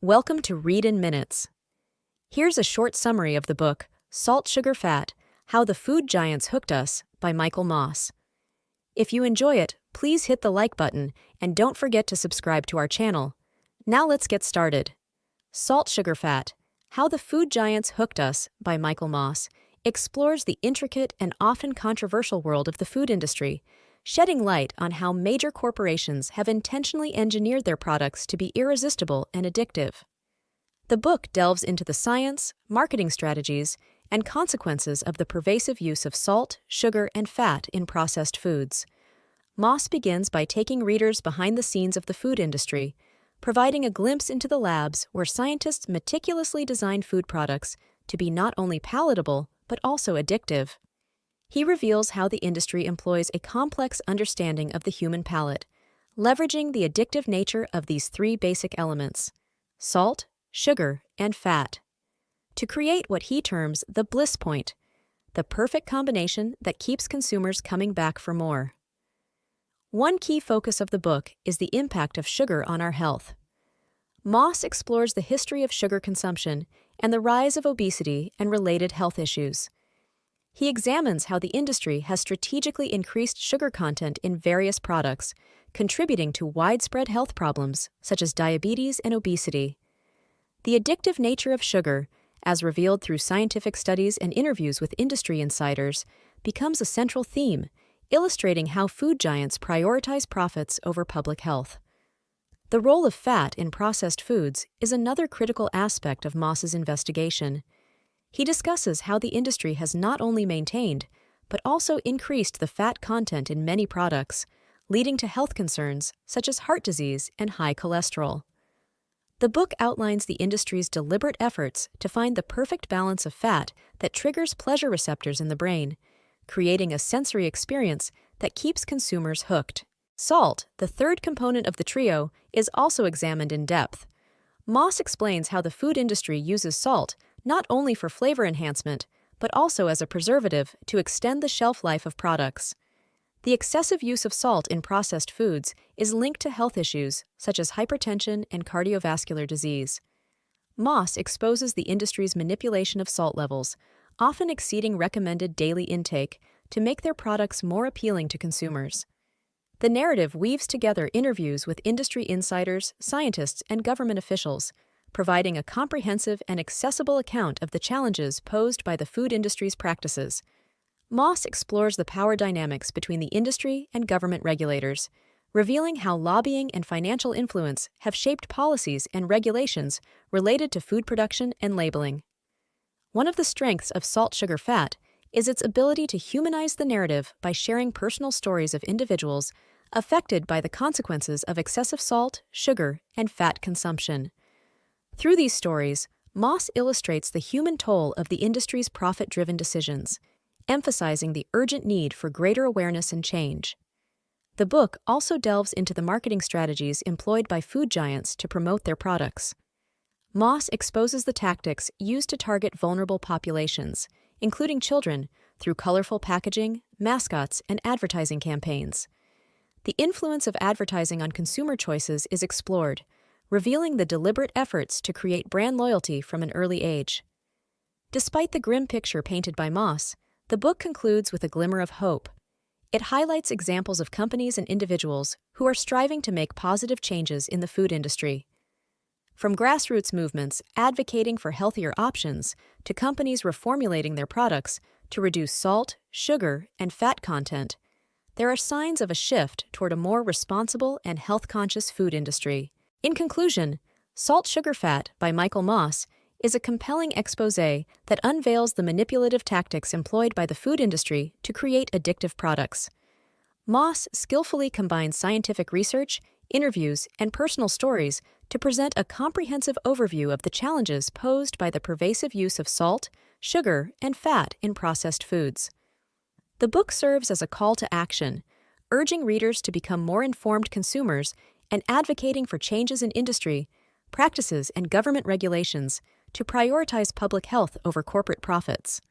Welcome to Read in Minutes. Here's a short summary of the book, Salt, Sugar, Fat: How the Food Giants Hooked Us by Michael Moss. If you enjoy it, please hit the like button and don't forget to subscribe to our channel. Now let's get started. Salt, Sugar, Fat: How the Food Giants Hooked Us by Michael Moss explores the intricate and often controversial world of the food industry, shedding light on how major corporations have intentionally engineered their products to be irresistible and addictive. The book delves into the science, marketing strategies, and consequences of the pervasive use of salt, sugar, and fat in processed foods. Moss begins by taking readers behind the scenes of the food industry, providing a glimpse into the labs where scientists meticulously design food products to be not only palatable but also addictive. He reveals how the industry employs a complex understanding of the human palate, leveraging the addictive nature of these three basic elements: salt, sugar, and fat, to create what he terms the bliss point, the perfect combination that keeps consumers coming back for more. One key focus of the book is the impact of sugar on our health. Moss explores the history of sugar consumption and the rise of obesity and related health issues. He examines how the industry has strategically increased sugar content in various products, contributing to widespread health problems such as diabetes and obesity. The addictive nature of sugar, as revealed through scientific studies and interviews with industry insiders, becomes a central theme, illustrating how food giants prioritize profits over public health. The role of fat in processed foods is another critical aspect of Moss's investigation. He discusses how the industry has not only maintained, but also increased the fat content in many products, leading to health concerns such as heart disease and high cholesterol. The book outlines the industry's deliberate efforts to find the perfect balance of fat that triggers pleasure receptors in the brain, creating a sensory experience that keeps consumers hooked. Salt, the third component of the trio, is also examined in depth. Moss explains how the food industry uses salt not only for flavor enhancement, but also as a preservative to extend the shelf life of products. The excessive use of salt in processed foods is linked to health issues such as hypertension and cardiovascular disease. Moss exposes the industry's manipulation of salt levels, often exceeding recommended daily intake, to make their products more appealing to consumers. The narrative weaves together interviews with industry insiders, scientists, and government officials, providing a comprehensive and accessible account of the challenges posed by the food industry's practices. Moss explores the power dynamics between the industry and government regulators, revealing how lobbying and financial influence have shaped policies and regulations related to food production and labeling. One of the strengths of Salt, Sugar, Fat is its ability to humanize the narrative by sharing personal stories of individuals affected by the consequences of excessive salt, sugar, and fat consumption. Through these stories, Moss illustrates the human toll of the industry's profit-driven decisions, emphasizing the urgent need for greater awareness and change. The book also delves into the marketing strategies employed by food giants to promote their products. Moss exposes the tactics used to target vulnerable populations, including children, through colorful packaging, mascots, and advertising campaigns. The influence of advertising on consumer choices is explored, revealing the deliberate efforts to create brand loyalty from an early age. Despite the grim picture painted by Moss, the book concludes with a glimmer of hope. It highlights examples of companies and individuals who are striving to make positive changes in the food industry. From grassroots movements advocating for healthier options to companies reformulating their products to reduce salt, sugar, and fat content, there are signs of a shift toward a more responsible and health-conscious food industry. In conclusion, Salt, Sugar, Fat by Michael Moss is a compelling exposé that unveils the manipulative tactics employed by the food industry to create addictive products. Moss skillfully combines scientific research, interviews, and personal stories to present a comprehensive overview of the challenges posed by the pervasive use of salt, sugar, and fat in processed foods. The book serves as a call to action, urging readers to become more informed consumers and advocating for changes in industry, practices, and government regulations to prioritize public health over corporate profits.